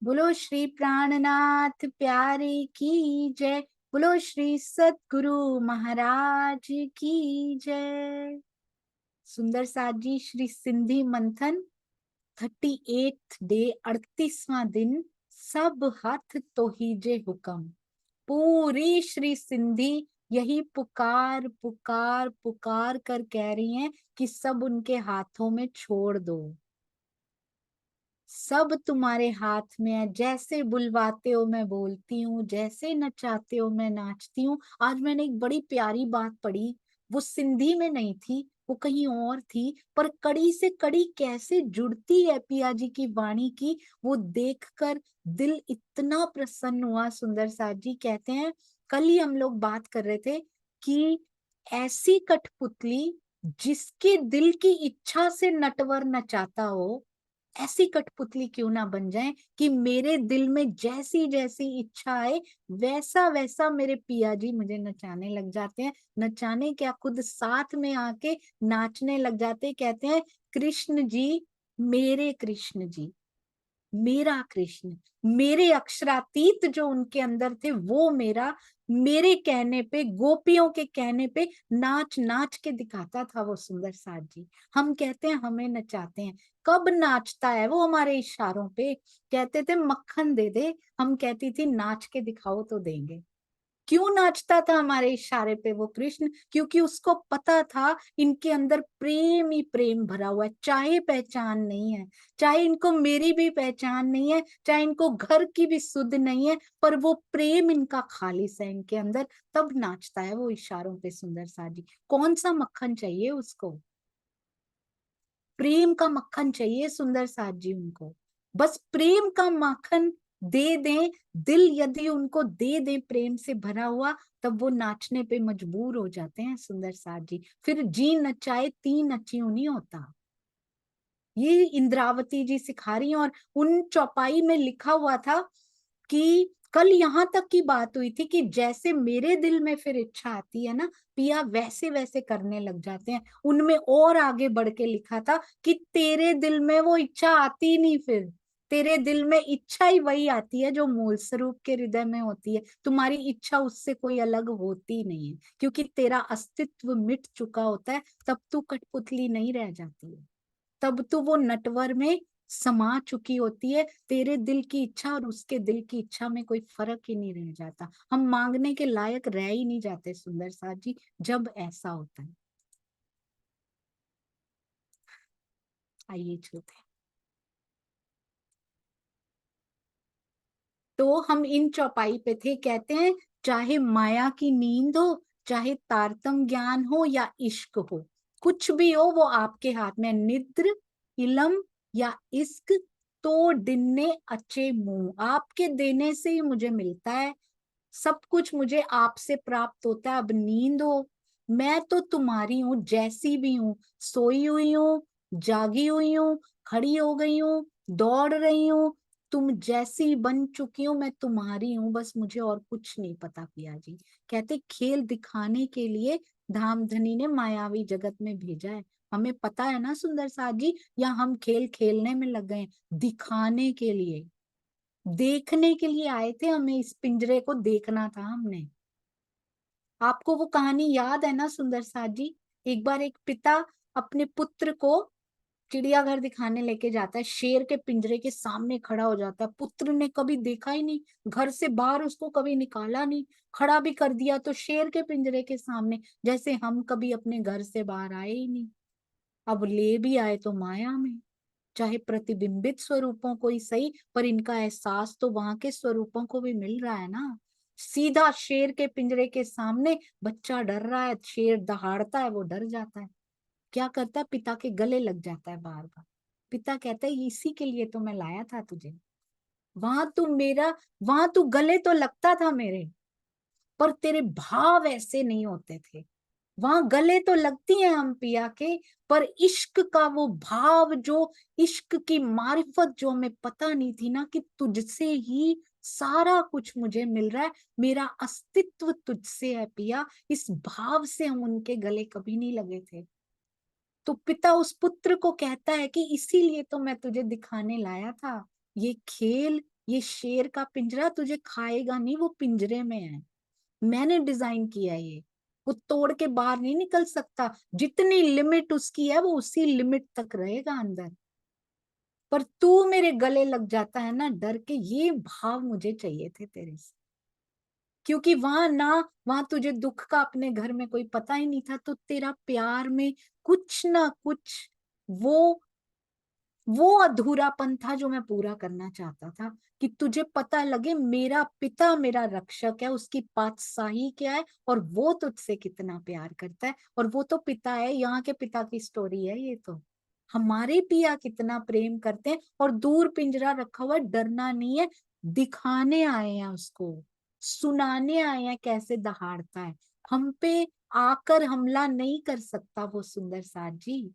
बोलो श्री प्राणनाथ प्यारे की जय। बोलो श्री सतगुरु महाराज की जय। सुंदर साथ जी, श्री सिंधी मंथन 38 डे, 38वां दिन। सब हाथ तो हीजे हुक्म। पूरी श्री सिंधी यही पुकार पुकार पुकार कर कह रही हैं कि सब उनके हाथों में छोड़ दो। सब तुम्हारे हाथ में है। जैसे बुलवाते हो मैं बोलती हूँ, जैसे नचाते हो मैं नाचती हूँ। आज मैंने एक बड़ी प्यारी बात पढ़ी, वो सिंधी में नहीं थी, वो कहीं और थी, पर कड़ी से कड़ी कैसे जुड़ती है पिया जी की वाणी की, वो देखकर दिल इतना प्रसन्न हुआ। सुंदर साथ जी कहते हैं, कल ही हम लोग बात कर रहे थे कि ऐसी कठपुतली जिसके दिल की इच्छा से नटवर नचाता हो, ऐसी कठपुतली क्यों ना बन जाए कि मेरे दिल में जैसी जैसी इच्छा है वैसा वैसा मेरे पिया जी मुझे नचाने लग जाते हैं। नचाने क्या, खुद साथ में आके नाचने लग जाते हैं। कहते हैं कृष्ण जी, मेरे कृष्ण जी, मेरा कृष्ण, मेरे अक्षरातीत जो उनके अंदर थे वो मेरा, मेरे कहने पे, गोपियों के कहने पे नाच नाच के दिखाता था वो सुंदर साथ जी। हम कहते हैं हमें नचाते हैं, कब नाचता है वो हमारे इशारों पे। कहते थे मक्खन दे दे, हम कहती थी नाच के दिखाओ तो देंगे। क्यों नाचता था हमारे इशारे पे वो कृष्ण? क्योंकि उसको पता था इनके अंदर प्रेम ही प्रेम भरा हुआ है। चाहे पहचान नहीं है, चाहे इनको मेरी भी पहचान नहीं है, चाहे इनको घर की भी सुध नहीं है, पर वो प्रेम इनका खालिस है इनके अंदर, तब नाचता है वो इशारों पे। सुंदर सा जी, कौन सा मक्खन चाहिए उसको? प्रेम का मक्खन चाहिए सुंदर साथ जी उनको। बस प्रेम का माखन दे दें, दिल यदि उनको दे दें प्रेम से भरा हुआ, तब वो नाचने पे मजबूर हो जाते हैं सुंदर साथ जी। फिर जी नचाए तीन नचियो नहीं होता। ये इंद्रावती जी सिखा रही हैं। और उन चौपाई में लिखा हुआ था कि कल यहाँ तक की बात हुई थी कि जैसे मेरे दिल में फिर इच्छा आती है ना पिया, वैसे वैसे करने लग जाते हैं। उनमें और आगे बढ़ के लिखा था कि तेरे दिल में वो इच्छा आती नहीं, फिर तेरे दिल में इच्छा ही वही आती है जो मूल स्वरूप के हृदय में होती है। तुम्हारी इच्छा उससे कोई अलग होती नहीं है, क्योंकि तेरा अस्तित्व मिट चुका होता है। तब तू कठपुतली नहीं रह जाती है, तब तो वो नटवर में समा चुकी होती है। तेरे दिल की इच्छा और उसके दिल की इच्छा में कोई फर्क ही नहीं रह जाता। हम मांगने के लायक रह ही नहीं जाते सुंदर साथ जी, जब ऐसा होता है। आइए चलते हैं। तो हम इन चौपाई पे थे। कहते हैं चाहे माया की नींद हो, चाहे तारतम ज्ञान हो या इश्क हो, कुछ भी हो वो आपके हाथ में। निद्र, इलम या इश्क, तो डिन्ने अच्छे मुंह आपके देने से ही मुझे मिलता है। सब कुछ मुझे आपसे प्राप्त होता है। अब नींद हो, मैं तो तुम्हारी हूँ जैसी भी हूँ, सोई हुई हूँ, जागी हुई हूँ, खड़ी हो गई हूँ, दौड़ रही हूँ, तुम जैसी बन चुकी हूँ, मैं तुम्हारी हूँ। बस मुझे और कुछ नहीं पता पिया जी। कहते खेल दिखाने के लिए धामधनी ने मायावी जगत में भेजा है। हमें पता है ना सुंदर साथ जी, या हम खेल खेलने में लग गए? दिखाने के लिए, देखने के लिए आए थे। हमें इस पिंजरे को देखना था हमने। आपको वो कहानी याद है ना सुंदर साथ जी? एक बार एक पिता अपने पुत्र को चिड़ियाघर दिखाने लेके जाता है, शेर के पिंजरे के सामने खड़ा हो जाता है। पुत्र ने कभी देखा ही नहीं, घर से बाहर उसको कभी निकाला नहीं, खड़ा भी कर दिया तो शेर के पिंजरे के सामने, जैसे हम कभी अपने घर से बाहर आए ही नहीं। अब ले भी आए तो माया में, चाहे प्रतिबिंबित स्वरूपों को ही सही, पर इनका एहसास तो वहां के स्वरूपों को भी मिल रहा है ना। सीधा शेर के पिंजरे के सामने बच्चा डर रहा है, शेर दहाड़ता है, वो डर जाता है। क्या करता है, पिता के गले लग जाता है बार बार। पिता कहता है इसी के लिए तो मैं लाया था तुझे। वहां तू गले तो लगता था मेरे, पर तेरे भाव ऐसे नहीं होते थे। वहां गले तो लगती हैं हम पिया के, पर इश्क का वो भाव, जो इश्क की मारिफत जो हमें पता नहीं थी ना, कि तुझसे ही सारा कुछ मुझे मिल रहा है, मेरा अस्तित्व तुझसे है पिया, इस भाव से हम उनके गले कभी नहीं लगे थे। तो पिता उस पुत्र को कहता है कि इसीलिए तो मैं तुझे दिखाने लाया था। ये खेल ये शेर का पिंजरा तुझे खाएगा नहीं, वो पिंजरे में है, मैंने डिजाइन किया है ये, वो तोड़ के बाहर नहीं निकल सकता, जितनी लिमिट उसकी है वो उसी लिमिट तक रहेगा अंदर। पर तू मेरे गले लग जाता है ना डर के, ये भाव मुझे चाहिए थे तेरे से, क्योंकि वहां तुझे दुख का अपने घर में कोई पता ही नहीं था, तो तेरा प्यार में कुछ ना कुछ वो वो अधूरापन था जो मैं पूरा करना चाहता था, कि तुझे पता लगे मेरा पिता मेरा रक्षक है, उसकी पातशाही क्या है और वो तुझसे कितना प्यार करता है, और वो तो पिता है, यहाँ के पिता की स्टोरी है ये तो। हमारे पिया कितना प्रेम करते हैं, और दूर पिंजरा रखा हुआ है, डरना नहीं है, दिखाने आए हैं उसको, सुनाने आए हैं कैसे दहाड़ता है, हम पे आकर हमला नहीं कर सकता वो सुंदर साथ जी,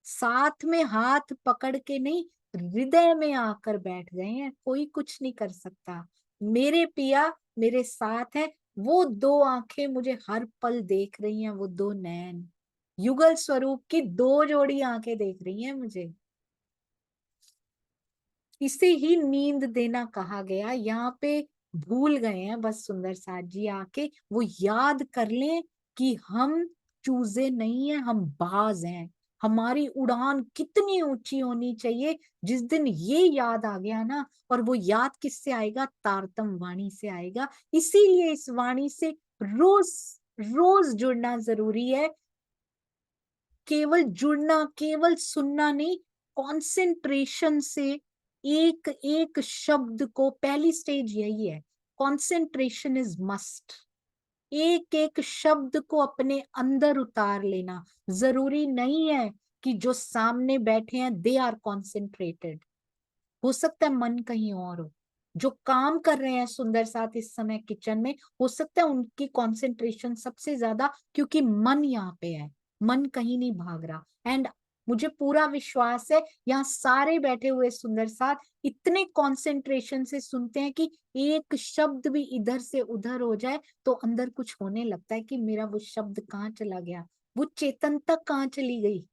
साथ में हाथ पकड़ के नहीं, हृदय में आकर बैठ गए हैं, कोई कुछ नहीं कर सकता, मेरे पिया मेरे साथ है, वो दो आंखें मुझे हर पल देख रही हैं, वो दो नैन युगल स्वरूप की दो जोड़ी आंखें देख रही हैं मुझे, इसे ही नींद देना कहा गया, यहाँ पे भूल गए हैं बस सुंदर साथ जी आके, वो याद कर लें कि हम चूजे नहीं है, हम बाज हैं, हमारी उड़ान कितनी ऊंची होनी चाहिए, जिस दिन ये याद आ गया ना, और वो याद किससे आएगा, तारतम वाणी से आएगा, इसीलिए इस वाणी से रोज रोज जुड़ना जरूरी है, केवल जुड़ना केवल सुनना नहीं, कंसंट्रेशन से एक एक शब्द को, पहली स्टेज यही है, कंसंट्रेशन इज मस्ट, एक एक शब्द को अपने अंदर उतार लेना, जरूरी नहीं है कि जो सामने बैठे हैं दे आर कॉन्सेंट्रेटेड, हो सकता है मन कहीं और हो, जो काम कर रहे हैं सुंदर साथ इस समय किचन में, हो सकता है उनकी कंसंट्रेशन सबसे ज्यादा, क्योंकि मन यहाँ पे है, मन कहीं नहीं भाग रहा, एंड मुझे पूरा विश्वास है यहाँ सारे बैठे हुए सुंदर साथ इतने कंसंट्रेशन से सुनते हैं कि एक शब्द भी इधर से उधर हो जाए तो अंदर कुछ होने लगता है कि मेरा वो शब्द कहाँ चला गया, वो चेतनता कहाँ चली गई।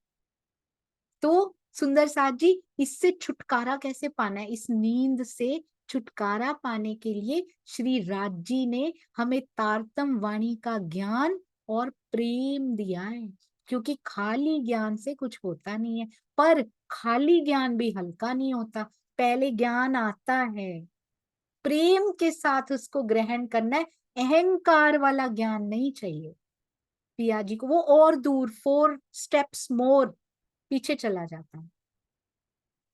तो सुंदर साथ जी, इससे छुटकारा कैसे पाना है, इस नींद से छुटकारा पाने के लिए श्री राज जी ने हमें तारतम वाणी का ज्ञान और प्रेम दिया है, क्योंकि खाली ज्ञान से कुछ होता नहीं है, पर खाली ज्ञान भी हल्का नहीं होता, पहले ज्ञान आता है, प्रेम के साथ उसको ग्रहण करना है, अहंकार वाला ज्ञान नहीं चाहिए, पिया जी को वो और दूर 4 स्टेप्स मोर पीछे चला जाता है,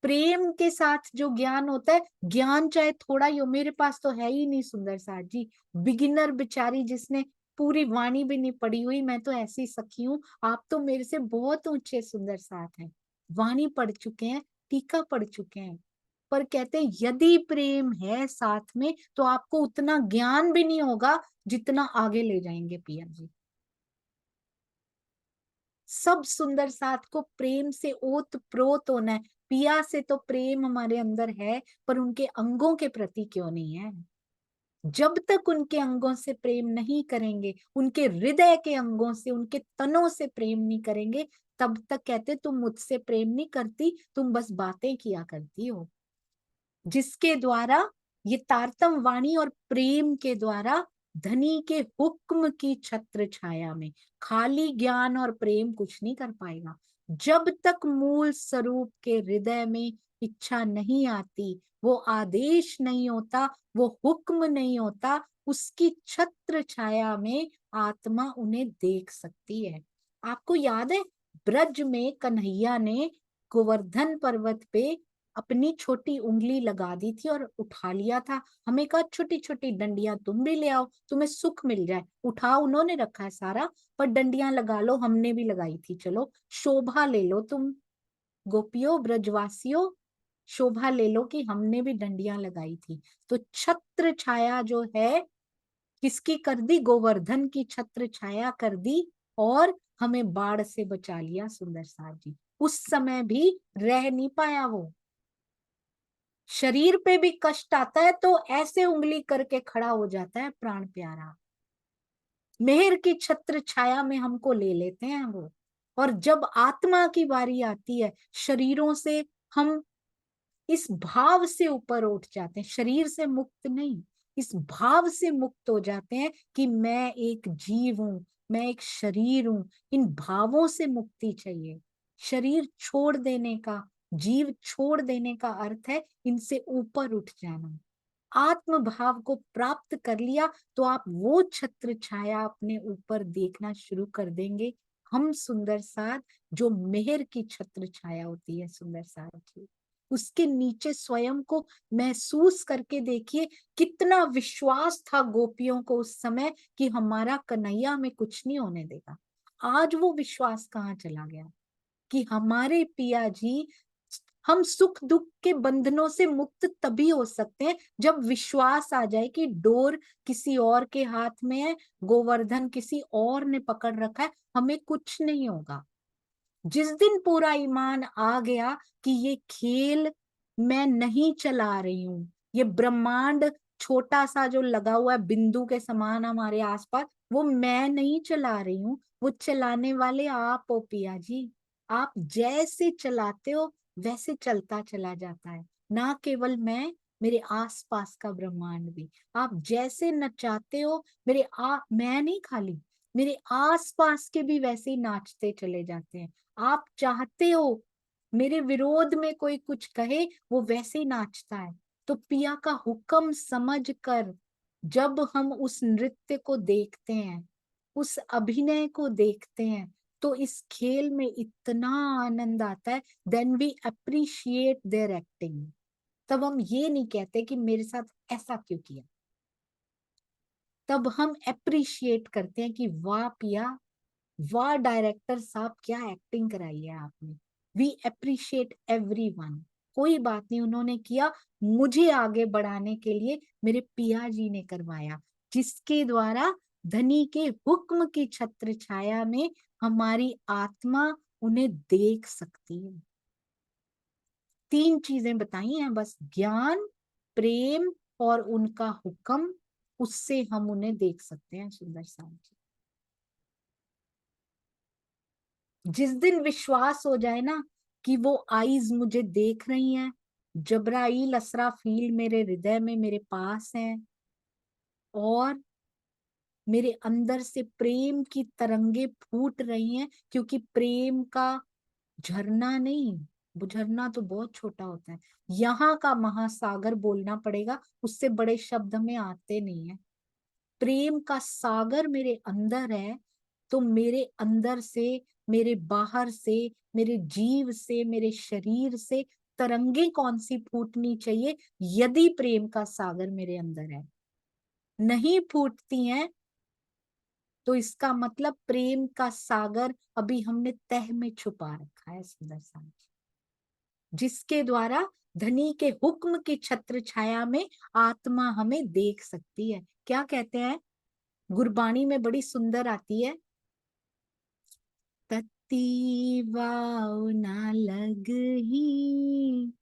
प्रेम के साथ जो ज्ञान होता है, ज्ञान चाहे थोड़ा ही हो, मेरे पास तो है ही नहीं सुंदर साथ जी, बिगिनर बेचारी जिसने पूरी वाणी भी नहीं पढ़ी हुई, मैं तो ऐसी सखी हूँ, आप तो मेरे से बहुत ऊंचे सुंदर साथ हैं, वाणी पढ़ चुके हैं, टीका पढ़ चुके हैं, पर कहते हैं यदि प्रेम है साथ में तो आपको उतना ज्ञान भी नहीं होगा जितना आगे ले जाएंगे पिया जी, सब सुंदर साथ को प्रेम से ओत प्रोत होना है, पिया से तो प्रेम हमारे अंदर है, पर उनके अंगों के प्रति क्यों नहीं है, जब तक उनके अंगों से प्रेम नहीं करेंगे, उनके हृदय के अंगों से उनके तनों से प्रेम नहीं करेंगे, तब तक कहते तुम मुझसे प्रेम नहीं करती, तुम बस बातें किया करती हो, जिसके द्वारा ये तारतम वाणी और प्रेम के द्वारा धनी के हुक्म की छत्र छाया में, खाली ज्ञान और प्रेम कुछ नहीं कर पाएगा, जब तक मूल स्वरूप के हृदय में इच्छा नहीं आती, वो आदेश नहीं होता, वो हुक्म नहीं होता, उसकी छत्र छाया में आत्मा उन्हें देख सकती है। आपको याद है ब्रज में कन्हैया ने गोवर्धन पर्वत पे अपनी छोटी उंगली लगा दी थी और उठा लिया था, हमें कहा छोटी छोटी डंडियां तुम भी ले आओ, तुम्हें सुख मिल जाए, उठा उन्होंने रखा है सारा, पर डंडियां लगा लो, हमने भी लगाई थी, चलो शोभा ले लो तुम, गोपियों ब्रजवासियों, शोभा ले लो कि हमने भी डंडियां लगाई थी, तो छत्र छाया जो है किसकी कर दी, गोवर्धन की छत्र छाया कर दी, और हमें बाढ़ से बचा लिया सुंदर साथ जी, उस समय भी रह नहीं पाया वो, शरीर पे भी कष्ट आता है तो ऐसे उंगली करके खड़ा हो जाता है प्राण प्यारा, मेहर की छत्र छाया में हमको ले लेते हैं वो, और जब आत्मा की बारी आती है, शरीरों से हम इस भाव से ऊपर उठ जाते हैं, शरीर से मुक्त नहीं, इस भाव से मुक्त हो जाते हैं कि मैं एक जीव हूं, मैं एक शरीर हूं। इन भावों से मुक्ति चाहिए। शरीर छोड़ देने का, जीव छोड़ देने का अर्थ है इनसे ऊपर उठ जाना। आत्म भाव को प्राप्त कर लिया तो आप वो छत्र छाया अपने ऊपर देखना शुरू कर देंगे। हम सुंदर साथ, जो मेहर की छत्र छाया होती है सुंदर साथ की, उसके नीचे स्वयं को महसूस करके देखिए कितना विश्वास था गोपियों को उस समय कि हमारा कन्हैया में कुछ नहीं होने देगा। आज वो विश्वास कहाँ चला गया कि हमारे पिया जी, हम सुख दुख के बंधनों से मुक्त तभी हो सकते हैं जब विश्वास आ जाए कि डोर किसी और के हाथ में है, गोवर्धन किसी और ने पकड़ रखा है, हमें कुछ नहीं होगा। जिस दिन पूरा ईमान आ गया कि ये खेल मैं नहीं चला रही हूं, ये ब्रह्मांड छोटा सा जो लगा हुआ है बिंदु के समान हमारे आसपास, वो मैं नहीं चला रही हूँ, वो चलाने वाले आप हो पिया जी। आप जैसे चलाते हो वैसे चलता चला जाता है, ना केवल मैं, मेरे आसपास का ब्रह्मांड भी। आप जैसे नचाते हो मैं नहीं खाली, मेरे आसपास के भी वैसे ही नाचते चले जाते हैं। आप चाहते हो मेरे विरोध में कोई कुछ कहे, वो वैसे ही नाचता है। तो पिया का हुक्म समझ कर जब हम उस नृत्य को देखते हैं, उस अभिनय को देखते हैं, तो इस खेल में इतना आनंद आता है। Then we appreciate their acting. तब हम ये नहीं कहते कि मेरे साथ ऐसा क्यों किया, तब हम अप्रिशिएट करते हैं कि वाह पिया, वाह डायरेक्टर साहब, क्या एक्टिंग कराई है आपने। We appreciate everyone. कोई बात नहीं, उन्होंने किया, मुझे आगे बढ़ाने के लिए मेरे पिया जी ने करवाया, जिसके द्वारा धनी के हुक्म की छत्र छाया में हमारी आत्मा उन्हें देख सकती है। 3 चीजें बताई हैं बस, ज्ञान, प्रेम और उनका हुक्म, उससे हम उन्हें देख सकते हैं सुंदर साहब जी। जिस दिन विश्वास हो जाए ना कि वो आईज मुझे देख रही हैं, जबराइल असराफील मेरे हृदय में मेरे पास हैं, और मेरे अंदर से प्रेम की तरंगे फूट रही हैं, क्योंकि प्रेम का झरना नहीं, वो झरना तो बहुत छोटा होता है, यहाँ का महासागर बोलना पड़ेगा, उससे बड़े शब्द में आते नहीं है। प्रेम का सागर मेरे अंदर है, तो मेरे अंदर से, मेरे बाहर से, मेरे जीव से, मेरे शरीर से तरंगे कौन सी फूटनी चाहिए? यदि प्रेम का सागर मेरे अंदर है, नहीं फूटती हैं, तो इसका मतलब प्रेम का सागर अभी हमने तह में छुपा रखा है सुंदर सा, जिसके द्वारा धनी के हुक्म की छत्र छाया में आत्मा हमें देख सकती है। क्या कहते हैं, गुरबाणी में बड़ी सुंदर आती है, तत्ती वाव ना लगही,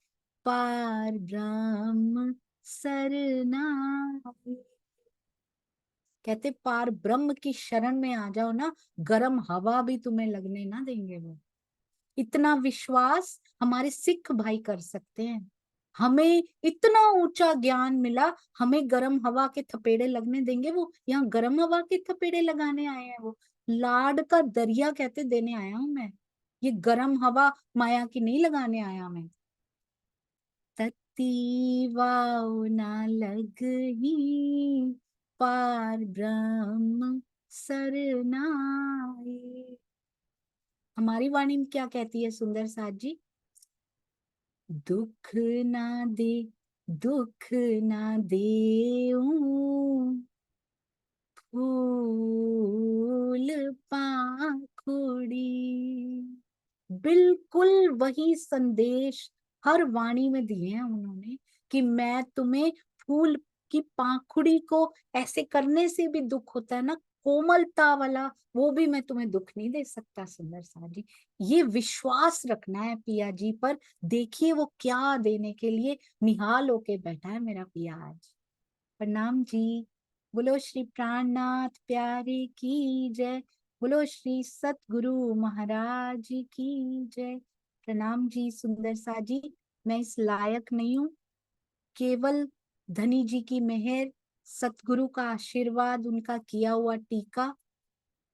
पार ब्रह्म सरनाई। कहते पार ब्रह्म की शरण में आ जाओ ना, गर्म हवा भी तुम्हें लगने ना देंगे वो। इतना विश्वास हमारे सिख भाई कर सकते हैं। हमें इतना ऊंचा ज्ञान मिला, हमें गर्म हवा के थपेड़े लगने देंगे वो? यहाँ गर्म हवा के थपेड़े लगाने आए हैं वो, लाड का दरिया कहते देने आया हूं मैं, ये गर्म हवा माया की नहीं लगाने आया मैं। तत्ती वाव ना लगही, पार ब्रह्म सरनाई। हमारी वाणी में क्या कहती है सुंदर साथ जी? दुख ना दे, दुख ना देऊं, फूल पाखुड़ी। बिल्कुल वही संदेश हर वाणी में दिए हैं उन्होंने, कि मैं तुम्हें फूल की पाखुड़ी को, ऐसे करने से भी दुख होता है ना, कोमलता वाला, वो भी मैं तुम्हें दुख नहीं दे सकता सुंदर सा जी। ये विश्वास रखना है पिया जी पर। देखिए वो क्या देने के लिए निहाल होके बैठा है मेरा पिया आज। प्रणाम जी। बोलो श्री प्राणनाथ प्यारे की जय। बोलो श्री सतगुरु महाराज की जय। प्रणाम जी सुंदर सा जी। मैं इस लायक नहीं हूँ। केवल धनी जी की मेहर, सतगुरु का आशीर्वाद, उनका किया हुआ टीका,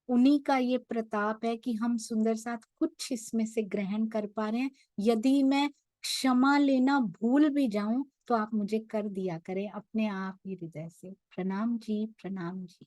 उन्हीं का ये प्रताप है कि हम सुंदर साथ कुछ इसमें से ग्रहण कर पा रहे हैं। यदि मैं क्षमा लेना भूल भी जाऊं तो आप मुझे कर दिया करें अपने आप ही हृदय से। प्रणाम जी, प्रणाम जी।